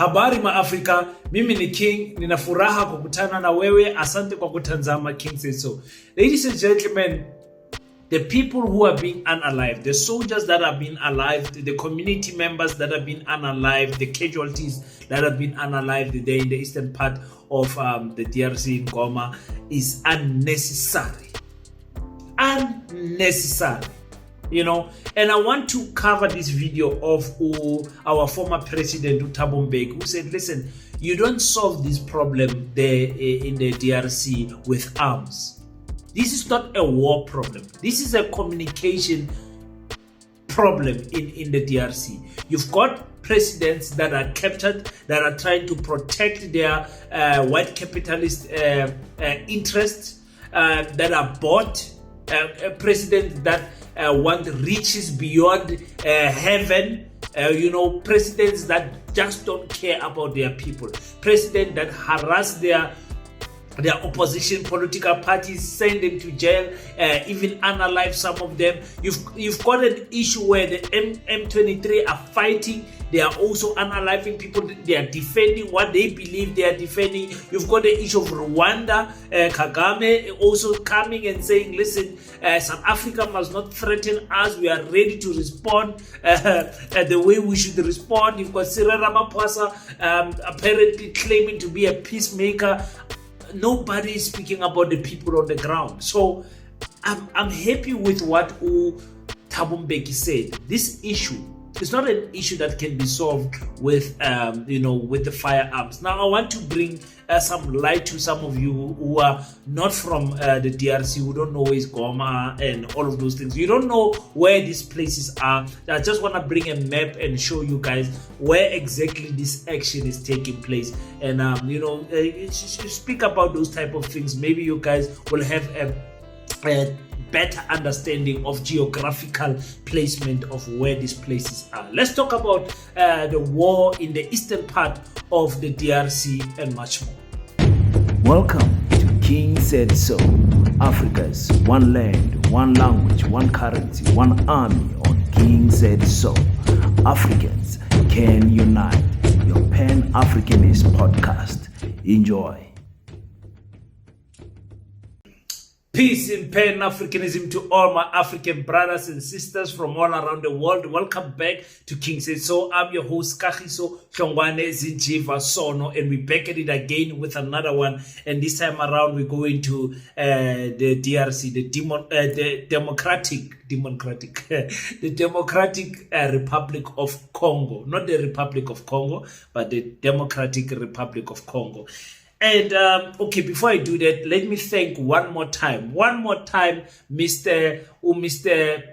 Habari ma Africa, mimi ni King, nina furaha kukutana na wewe, asante kwa kutazama King Says So. Ladies and gentlemen, the people who are being unalived, the soldiers that have been unalived, the community members that have been unalived, the casualties that have been unalived there in the eastern part of the DRC in Goma is unnecessary. Unnecessary. You know, and I want to cover this video of our former president Thabo Mbheki, who said, listen, you don't solve this problem there in the DRC with arms. This is not a war problem. This is a communication problem in the DRC. You've got presidents that are captured, that are trying to protect their white capitalist interests, that are bought, a president that want riches beyond heaven, presidents that just don't care about their people, presidents that harass their opposition political parties, send them to jail, even unalive some of them. You've got an issue where the M23 are fighting. They are also unaliving people. They are defending what they believe they are defending. You've got the issue of Rwanda, Kgamane also coming and saying, listen, South Africa must not threaten us. We are ready to respond the way we should respond. You've got Cyril Ramaphosa apparently claiming to be a peacemaker. Nobody is speaking about the people on the ground. So I'm happy with what Thabo Mbheki said. This issue is not an issue that can be solved with with the firearms. Now I want to bring some light to some of you who are not from the DRC, who don't know where is Goma and all of those things. You don't know where these places are. I just want to bring a map and show you guys where exactly this action is taking place. And speak about those type of things. Maybe you guys will have a better understanding of geographical placement of where these places are. Let's talk about the war in the eastern part of the DRC and much more. Welcome to King Said So, Africa's one land, one language, one currency, one army on King Said So. Africans can unite. Your Pan-Africanist podcast. Enjoy. Peace in Pan-Africanism to all my African brothers and sisters from all around the world. Welcome back to King Said So. I'm your host, Kgamane Zinjiva Sono, and we're back at it again with another one. And this time around, we're going to the DRC, the Democratic Republic of Congo. Not the Republic of Congo, but the Democratic Republic of Congo. And okay, before I do that, let me thank one more time, Mr.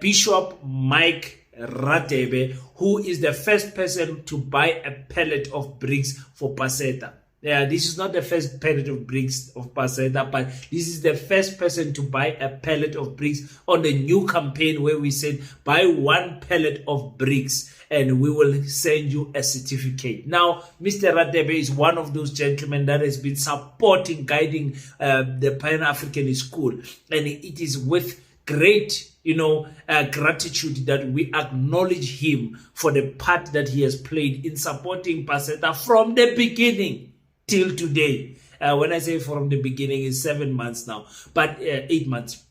Bishop Mike Radebe, who is the first person to buy a pallet of bricks for Paseta. Yeah, this is not the first pallet of bricks of Paseta, but this is the first person to buy a pallet of bricks on the new campaign where we said buy one pallet of bricks and we will send you a certificate. Now, Mr. Radebe is one of those gentlemen that has been supporting, guiding the Pan-African School. And it is with great, gratitude that we acknowledge him for the part that he has played in supporting Paseta from the beginning till today. When I say from the beginning, it's 7 months now, but 8 months.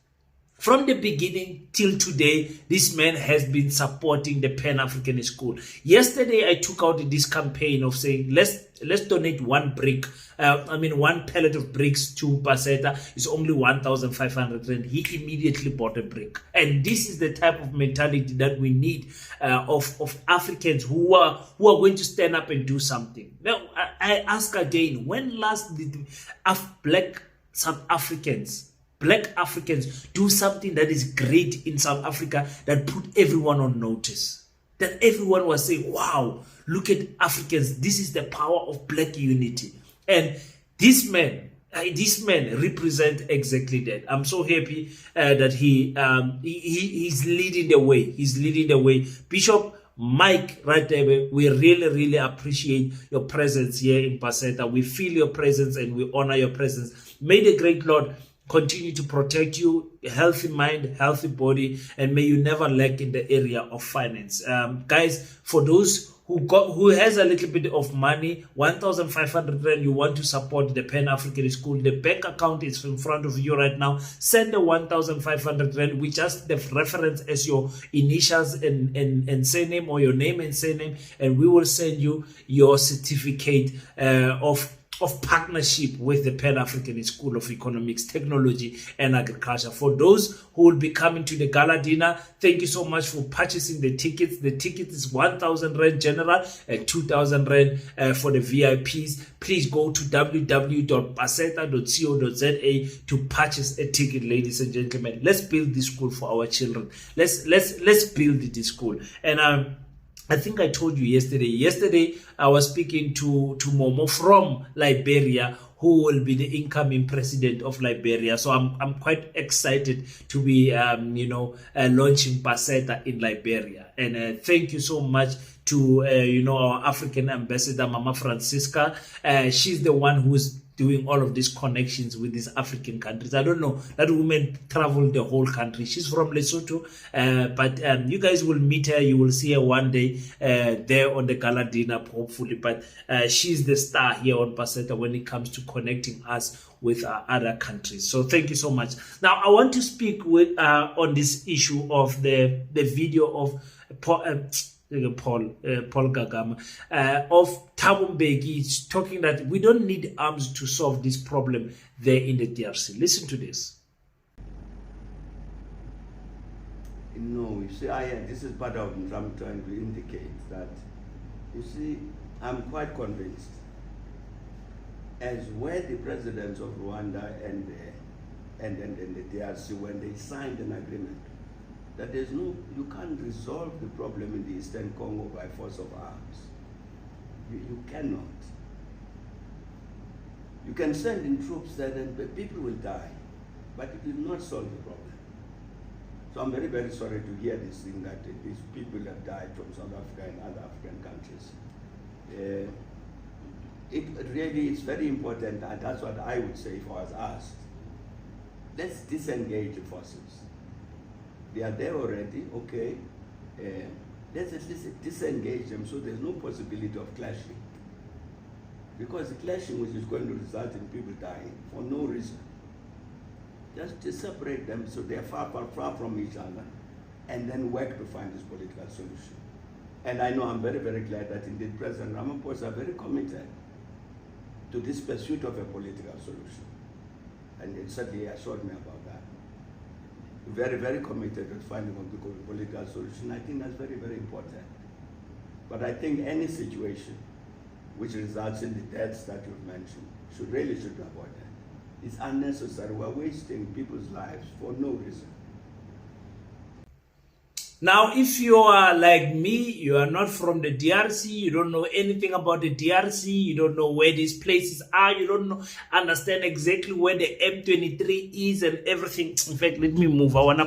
From the beginning till today, this man has been supporting the Pan-African School. Yesterday, I took out this campaign of saying, let's donate one pallet of bricks to Paseta. It's only 1,500 rand. He immediately bought a brick. And this is the type of mentality that we need of Africans who are going to stand up and do something. Now, I ask again, when last did black Africans do something that is great in South Africa that put everyone on notice? That everyone was saying, wow, look at Africans. This is the power of black unity. And this man represents exactly that. I'm so happy that he's leading the way. He's leading the way. Bishop Mike Radebe, we really, really appreciate your presence here in Paseta. We feel your presence and we honor your presence. May the great Lord continue to protect you, healthy mind, healthy body, and may you never lack in the area of finance. Guys, for those who has a little bit of money, 1,500 rand, you want to support the Pan-African School, the bank account is in front of you right now. Send the 1,500 rand with just the reference as your initials and surname, or your name and surname, and we will send you your certificate of partnership with the Pan-African School of Economics, Technology and Agriculture. For those who will be coming to the gala dinner, thank you so much for purchasing the tickets. The ticket is 1,000 rand general and 2,000 rand for the VIPs. Please go to www.paseta.co.za to purchase a ticket, ladies and gentlemen. Let's build this school for our children. Let's build this school. And I think I told you yesterday. Yesterday, I was speaking to Momo from Liberia, who will be the incoming president of Liberia. So I'm quite excited to be, launching Paseta in Liberia. And thank you so much to, our African ambassador, Mama Francisca. She's the one who's doing all of these connections with these African countries. I don't know, that woman traveled the whole country. She's from Lesotho, but you guys will meet her. You will see her one day there on the gala dinner, hopefully. But she's the star here on Paseta when it comes to connecting us with other countries. So thank you so much. Now, I want to speak with on this issue of the video of Paul Kagame of Thabo Mbheki talking that we don't need arms to solve this problem there in the DRC. Listen to this. No, you see, this is part of what I'm trying to indicate that, you see, I'm quite convinced, as were the presidents of Rwanda and the DRC when they signed an agreement, that you can't resolve the problem in the Eastern Congo by force of arms. You cannot. You can send in troops there and people will die, but it will not solve the problem. So I'm very, very sorry to hear this thing that these people have died from South Africa and other African countries. It really is very important, and that's what I would say if I was asked. Let's disengage the forces. They are there already, okay. Let's at least disengage them so there's no possibility of clashing. Because the clashing which is going to result in people dying for no reason. Just to separate them so they're far from each other, and then work to find this political solution. And I know I'm very, very glad that indeed President Ramaphosa are very committed to this pursuit of a political solution. And it certainly assured me about that. Very, very committed to finding a political solution. I think that's very, very important. But I think any situation which results in the deaths that you've mentioned should avoid that. It's unnecessary. We're wasting people's lives for no reason. Now, if you are like me, you are not from the DRC, you don't know anything about the DRC, you don't know where these places are, you don't understand exactly where the M23 is and everything. In fact, let me move. I want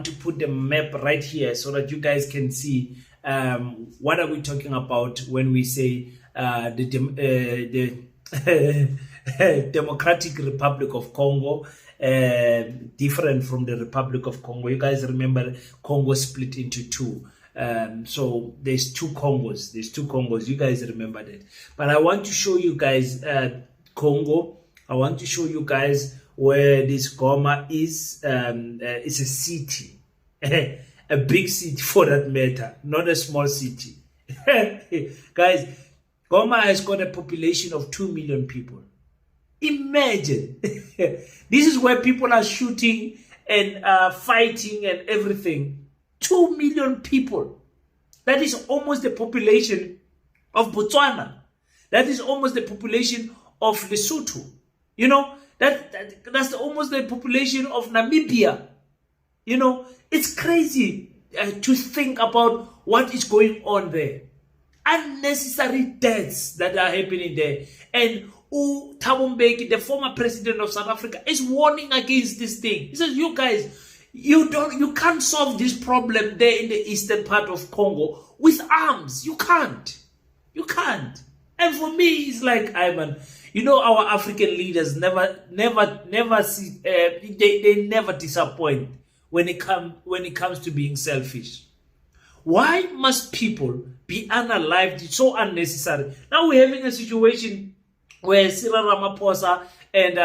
to put the map right here so that you guys can see what are we talking about when we say the Democratic Republic of Congo. Different from the Republic of Congo. You guys remember Congo split into two. So there's two Congos. You guys remember that. But I want to show you guys Congo. I want to show you guys where this Goma is. It's a city. A big city for that matter. Not a small city. Guys, Goma has got a population of 2 million people. Imagine. This is where people are shooting and fighting and everything. 2 million people. That is almost the population of Botswana. That is almost the population of Lesotho. You know, that's almost the population of Namibia. You know, it's crazy to think about what is going on there. Unnecessary deaths that are happening there. And Thabo Mbheki, the former president of South Africa, is warning against this thing. He says, you guys, you can't solve this problem there in the eastern part of Congo with arms. You can't. And for me, it's like, Ivan, our African leaders never see, they never disappoint when it comes to being selfish. Why must people be unalived? It's so unnecessary. Now we're having a situation where Cyril Ramaphosa and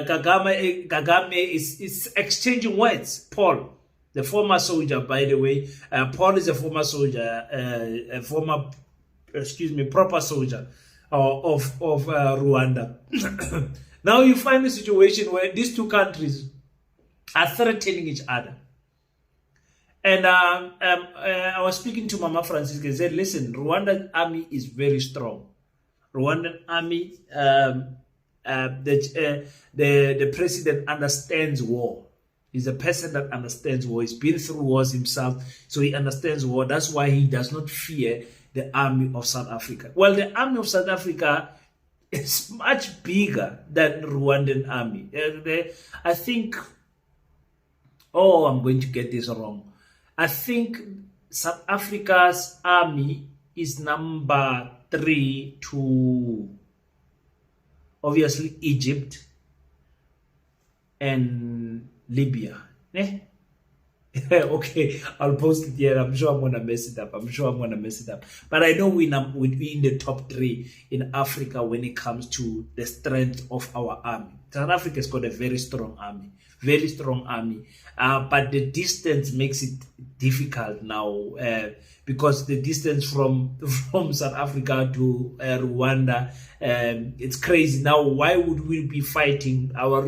Kgamane is exchanging words. Paul, the former soldier, by the way, Paul is a former soldier, proper soldier of Rwanda. Now you find a situation where these two countries are threatening each other. And I was speaking to Mama Francisca. He said, listen, Rwandan army is very strong. Rwandan army, the president understands war. He's a person that understands war. He's been through wars himself, so he understands war. That's why he does not fear the army of South Africa. Well, the army of South Africa is much bigger than the Rwandan army. I think, I'm going to get this wrong. I think South Africa's army is number 3 to obviously Egypt and Libya. Okay, I'll post it here. I'm sure I'm gonna mess it up. But I know we're in the top 3 in Africa when it comes to the strength of our army. South Africa's got a very strong army. But the distance makes it difficult now because the distance from South Africa to Rwanda, it's crazy. Now, why would we be fighting our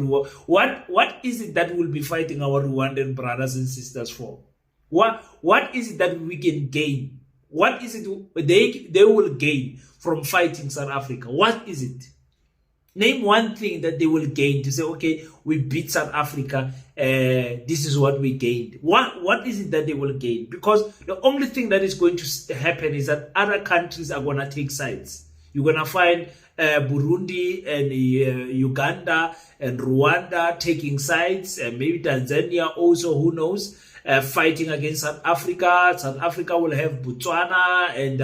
what is it that we'll be fighting our Rwandan brothers and sisters for? What is it that we can gain? What is it they will gain from fighting South Africa? What is it? Name one thing that they will gain to say, okay, we beat South Africa, this is what we gained. What is it that they will gain? Because the only thing that is going to happen is that other countries are going to take sides. You're going to find Burundi and Uganda and Rwanda taking sides, and maybe Tanzania also, who knows, fighting against South Africa. South Africa will have Botswana and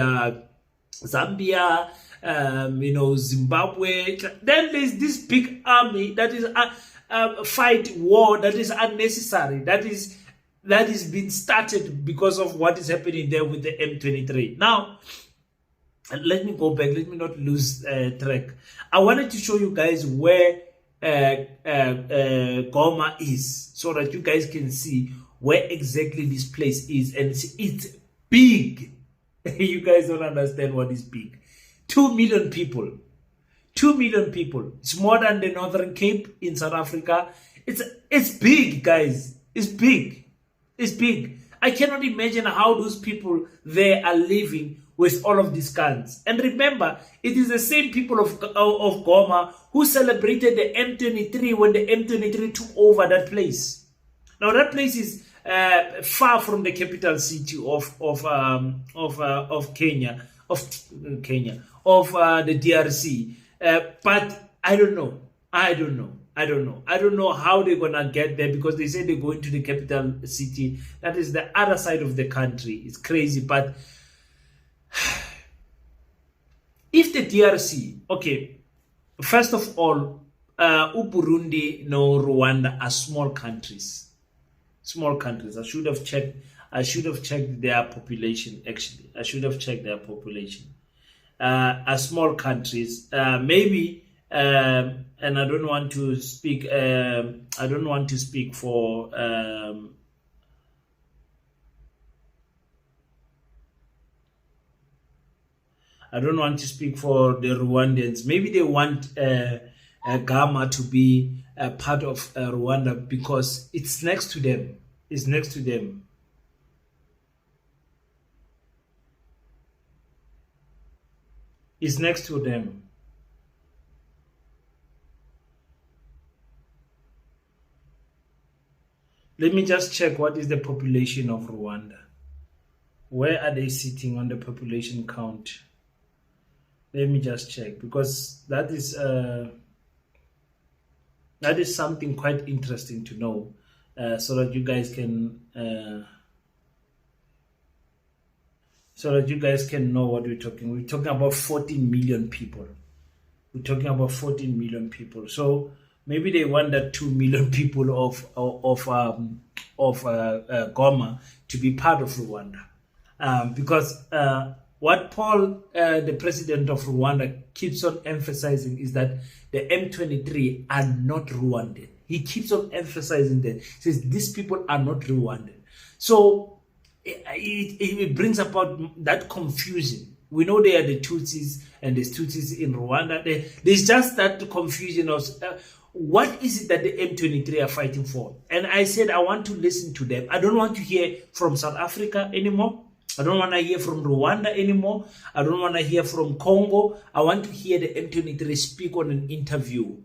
Zambia. Zimbabwe. Then there's this big army that is fight war that is unnecessary. That is been started because of what is happening there with the M23. Now, let me go back. Let me not lose track. I wanted to show you guys where Goma is, so that you guys can see where exactly this place is, and it's big. You guys don't understand what is big. 2 million people. 2 million people. It's more than the Northern Cape in South Africa. It's big, guys. It's big. I cannot imagine how those people there are living with all of these guns. And remember, it is the same people of Goma who celebrated the M23 when the M23 took over that place. Now that place is far from the capital city of Kenya. Of the DRC, but I don't know how they're gonna get there, because they say they're going to the capital city. That is the other side of the country. It's crazy. But if the DRC, okay, first of all, Burundi, no, Rwanda are small countries. I should have checked their population, actually. Are small countries. Maybe, and I don't want to speak for the Rwandans. Maybe they want Goma to be a part of Rwanda because it's next to them. It's next to them. Let me just check what is the population of Rwanda. Where are they sitting on the population count? Let me just check, because that is something quite interesting to know, so that you guys can know what we're talking. We're talking about 14 million people. So maybe they want that 2 million people of Goma to be part of Rwanda. Because what Paul, the president of Rwanda, keeps on emphasizing is that the M23 are not Rwandan. He keeps on emphasizing that. He says these people are not Rwandan. So it brings about that confusion. We know they are the Tutsis, and there's Tutsis in Rwanda. There's just that confusion of what is it that the M23 are fighting for. And I said I want to listen to them. I don't want to hear from South Africa anymore. I don't want to hear from Rwanda anymore. I don't want to hear from Congo. I want to hear the M23 speak on an interview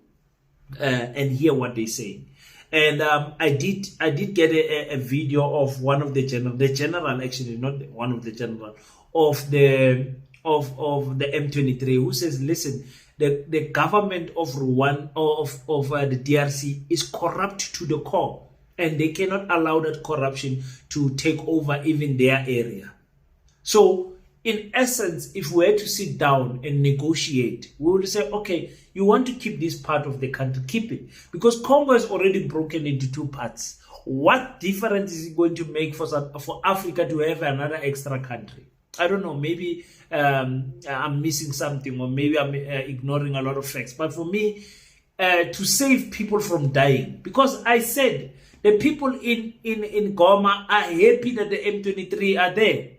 and hear what they say. And I did get a video of one of the general actually, not one of the general, of the M23, who says, listen, the government of Rwanda, of the DRC is corrupt to the core, and they cannot allow that corruption to take over even their area. So in essence, if we were to sit down and negotiate, we would say, okay, you want to keep this part of the country, keep it. Because Congo is already broken into two parts. What difference is it going to make for Africa to have another extra country? I don't know, maybe I'm missing something, or maybe I'm ignoring a lot of facts. But for me, to save people from dying, because I said the people in Goma are happy that the M23 are there.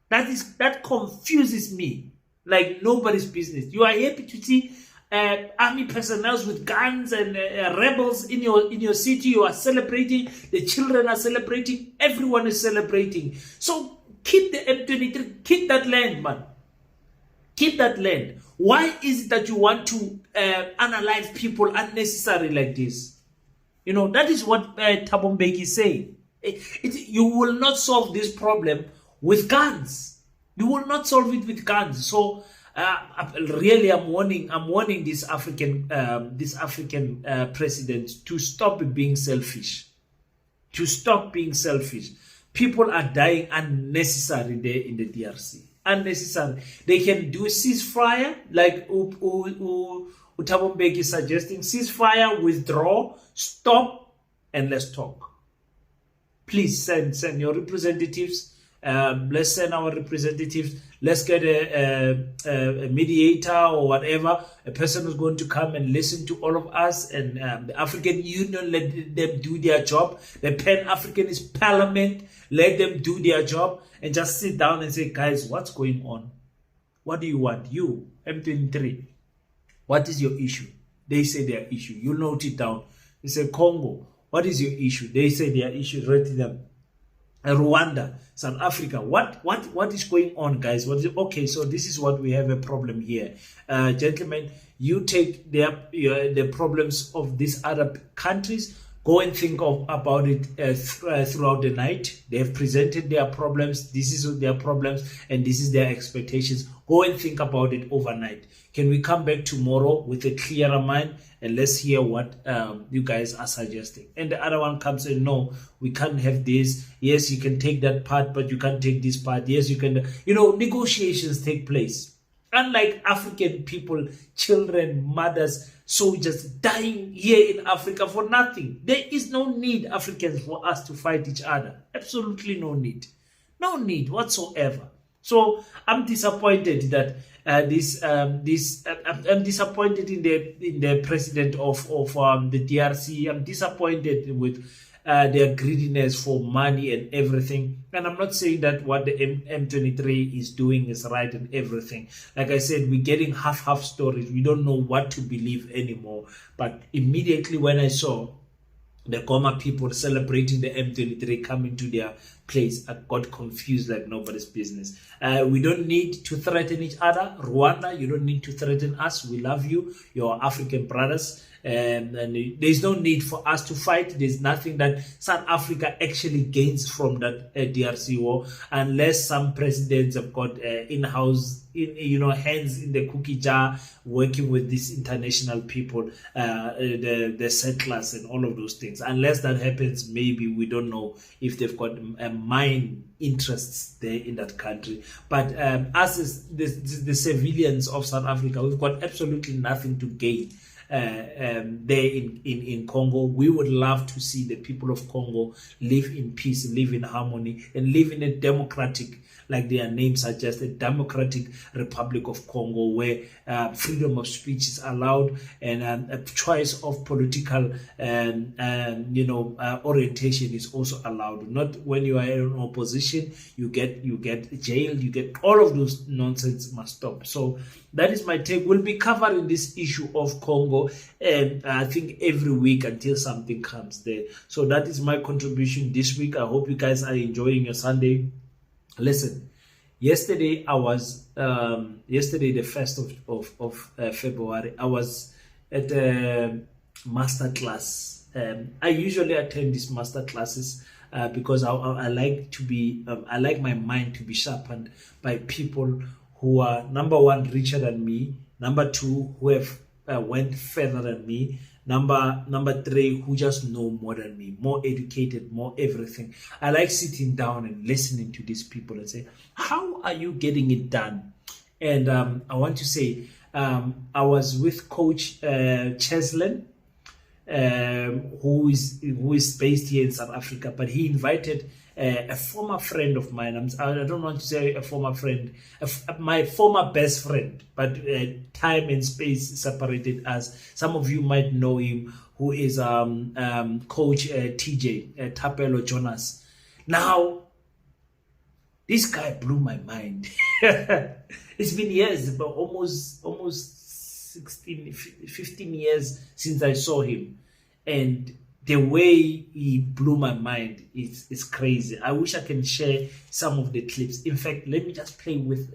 That confuses me like nobody's business. You are happy to see army personnel with guns and rebels in your city. You are celebrating. The children are celebrating. Everyone is celebrating. So keep the M23. Keep that land, man. Keep that land. Why is it that you want to unalive people unnecessarily like this? You know, that is what Thabo Mbheki is saying. You will not solve this problem with guns. You will not solve it with guns. So really, I'm warning this African president to stop being selfish. To stop being selfish. People are dying unnecessarily there in the DRC. Unnecessary. They can do ceasefire, like Thabo Mbheki is suggesting. Ceasefire, withdraw, stop, and let's talk. Please send your representatives. Let's send our representatives. Let's get a mediator or whatever, a person who's going to come and listen to all of us, and the African Union, let them do their job. The Pan-Africanist Parliament, let them do their job, and just sit down and say, guys, what's going on? What do you want? You, M23, what is your issue? They say their issue. You note it down. They say, Congo, what is your issue? They say their issue. Write them. Rwanda, South Africa, what is going on, guys? Okay, so this is what we have a problem here. Gentlemen, you take the problems of these other countries, go and think about it throughout the night. They have presented their problems. This is their problems, and this is their expectations. Go and think about it overnight. Can we come back tomorrow with a clearer mind, and let's hear what you guys are suggesting? And the other one comes and, no, we can't have this. Yes, you can take that part, but you can't take this part. Yes, you can. You know, negotiations take place. Unlike African people, children, mothers, soldiers dying here in Africa for nothing. There is no need, Africans, for us to fight each other. Absolutely no need. No need whatsoever. So I'm disappointed that I'm disappointed in the president of the DRC. I'm disappointed with their greediness for money and everything. And I'm not saying that what the M23 is doing is right and everything. Like I said, we're getting half stories. We don't know what to believe anymore. But immediately when I saw the Goma people celebrating the M23 coming to their place, I got confused like nobody's business. We don't need to threaten each other. Rwanda, you don't need to threaten us. We love you. You're African brothers. And there's no need for us to fight. There's nothing that South Africa actually gains from that DRC war, unless some presidents have got in-house, hands in the cookie jar, working with these international people, the settlers and all of those things. Unless that happens, maybe we don't know if they've got mine interests there in that country. But us as the civilians of South Africa, we've got absolutely nothing to gain there in Congo. We would love to see the people of Congo live in peace, live in harmony, and live in a democratic, like their name suggests, a democratic Republic of Congo, where freedom of speech is allowed and a choice of political orientation is also allowed. Not when you are in opposition, you get jailed, you get all of those nonsense must stop. So that is my take. We'll be covering this issue of Congo, and I think every week until something comes there. So that is my contribution this week. I hope you guys are enjoying your Sunday. Listen, yesterday I was yesterday the 1st of February, I was at a masterclass. I usually attend these master classes because I like to be I like my mind to be sharpened by people who are, number one, richer than me, number two, who have went further than me, number three, who just know more than me, more educated, more everything. I like sitting down and listening to these people and say, how are you getting it done? And I want to say, I was with Coach Cheslin, who is based here in South Africa, but he invited a former friend of mine. I don't want to say a former friend, my former best friend, but time and space separated us. Some of you might know him, who is Coach TJ Tapelo Jonas. Now, this guy blew my mind. It's been years, but almost 15 years since I saw him, and the way he blew my mind is crazy. I wish I can share some of the clips. In fact, let me just play with,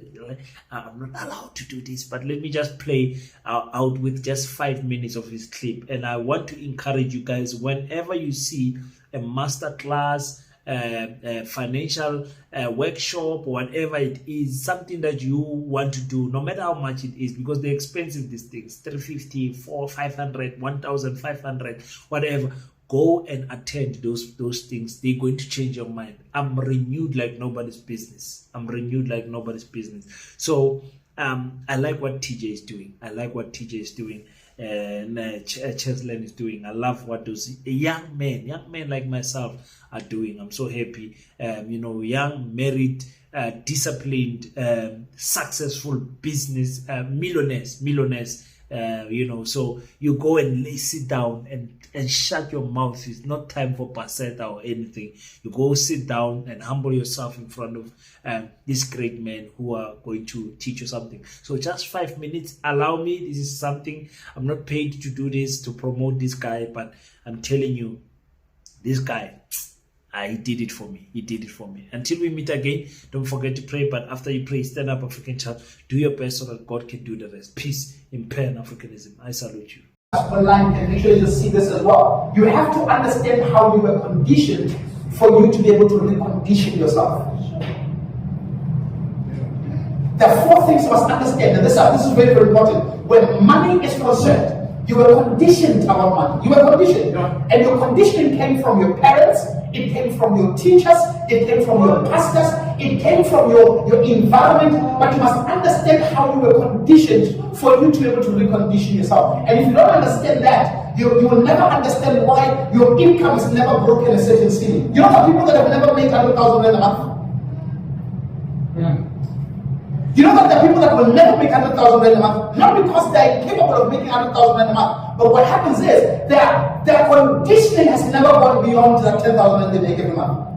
I'm not allowed to do this, but let me just play out with just 5 minutes of his clip. And I want to encourage you guys, whenever you see a masterclass, financial workshop, whatever it is, something that you want to do, no matter how much it is, because they're expensive, these things, 350, 400, 500, 1,500, whatever. Go and attend those things. They're going to change your mind. I'm renewed like nobody's business. So I like what TJ is doing. And Cheslin is doing. I love what those young men like myself are doing. I'm so happy. Young, married, disciplined, successful business, millionaires. So you go and sit down and shut your mouth. It's not time for paseta or anything. You go sit down and humble yourself in front of these great men who are going to teach you something. So just 5 minutes. Allow me. This is something, I'm not paid to do this, to promote this guy, but I'm telling you, this guy, he did it for me. Until we meet again, don't forget to pray. But after you pray, stand up, African child. Do your best so that God can do the rest. Peace in Pan-Africanism. I salute you. Online can actually just see this as well. You have to understand how you were conditioned for you to be able to recondition yourself. There are 4 things you must understand, and this is very, very important. When money is concerned, you were conditioned about money. You were conditioned. And your conditioning came from your parents, it came from your teachers, it came from your pastors, it came from your environment. But you must understand how you were conditioned for you to be able to recondition yourself. And if you don't understand that, you will never understand why your income is never broken a certain ceiling. You know the people that have never made 100,000 rand a month? You know that there are people that will never make 100,000 rand a month, not because they are capable of making 100,000 rand a month, but what happens is their conditioning has never gone beyond that 10,000 rand they make every month.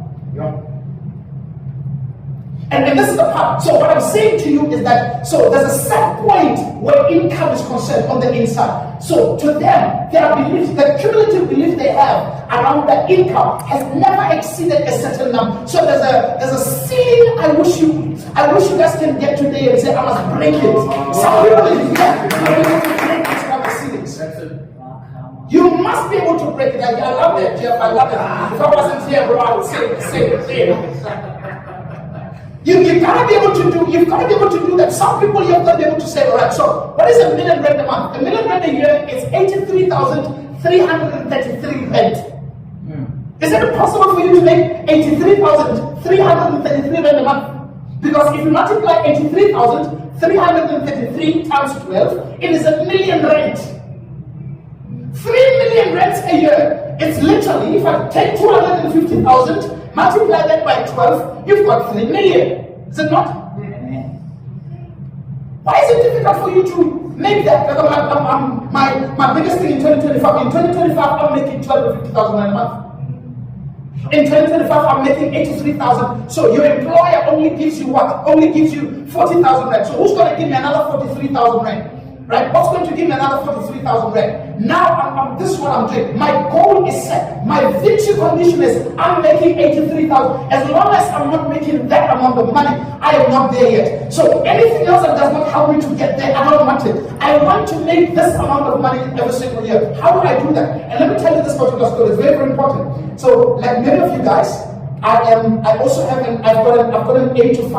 And this is the part. So what I'm saying to you is that, so there's a set point where income is concerned on the inside. So to them, their beliefs, the cumulative belief they have around the income has never exceeded a certain number. So there's a ceiling I wish you guys can get today and say, I must break it. Some people in here are able to break these kind of ceilings. You must be able to break it. I love that, Jeff. I love it. If I wasn't here, bro, I would say it. You've got to be able to do that. Some people, you've got to be able to say, all right, so what is a million rand a month? A million rand a year is 83,333 rand. Is it possible for you to make 83,333 rand a month? Because if you multiply 83,333 times 12, it is a million rand. 3 million rents a year. It's literally, if I take 250,000, multiply that by 12, you've got 3 million. Is it not? Why is it difficult for you to make that? My biggest thing in 2025. In 2025, I'm making 250,000 a month. In 2025, I'm making 83,000. So your employer only gives you what? Only gives you 40,000 rand. So who's going to give me another 43,000 rand? Right? What's going to give me another 43,000 rand? Now, this is what I'm doing. My goal is set. My victory condition is I'm making 83,000. As long as I'm not making that amount of money, I am not there yet. So anything else that does not help me to get there, I don't want it. I want to make this amount of money every single year. How do I do that? And let me tell you this particular story. It's very, very important. So, like many of you guys, I've got an 8 to 5.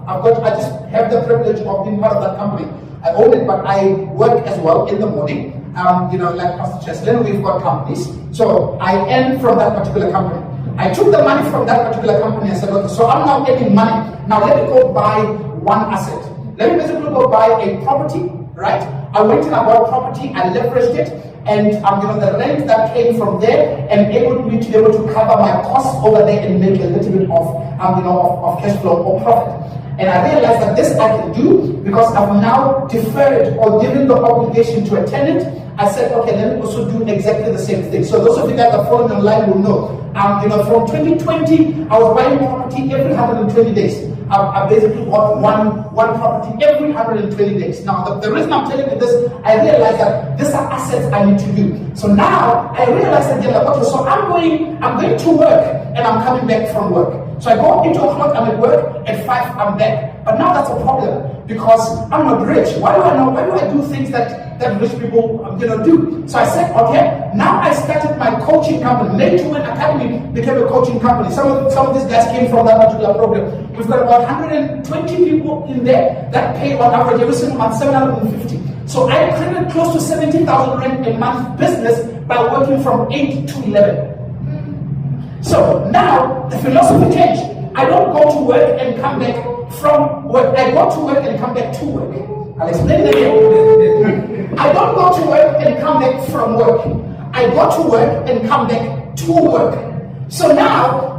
I just have the privilege of being part of that company. I own it, but I work as well in the morning. Like Pastor Cheslin, we've got companies. So I earn from that particular company. I took the money from that particular company and said, okay, so I'm now getting money. Now let me go buy one asset. Let me basically go buy a property, right? I went and I bought property, I leveraged it, and the rent that came from there enabled me to be able to cover my costs over there and make a little bit of cash flow or profit. And I realized that this I can do because I've now deferred or given the obligation to a tenant. I said, okay, let me also do exactly the same thing. So those of you guys that follow me online will know. From 2020, I was buying property every 120 days. I basically bought one property every 120 days. Now, the reason I'm telling you this, I realized that these are assets I need to do. So now, I realized that, okay, so I'm going to work and I'm coming back from work. So I go into o'clock, I'm at work, at 5, I'm back. But now that's a problem because I'm not rich. Why do I do things that rich people do? So I said, okay, now I started my coaching company. Made to Win Academy became a coaching company. Some of these guys came from that particular program. We've got about 120 people in there that pay on average every single month 750. So I created close to 70,000 rand a month business by working from 8 to 11. So now the philosophy changed. I don't go to work and come back from work. I go to work and come back to work. I'll explain it again. I don't go to work and come back from work. I go to work and come back to work. So now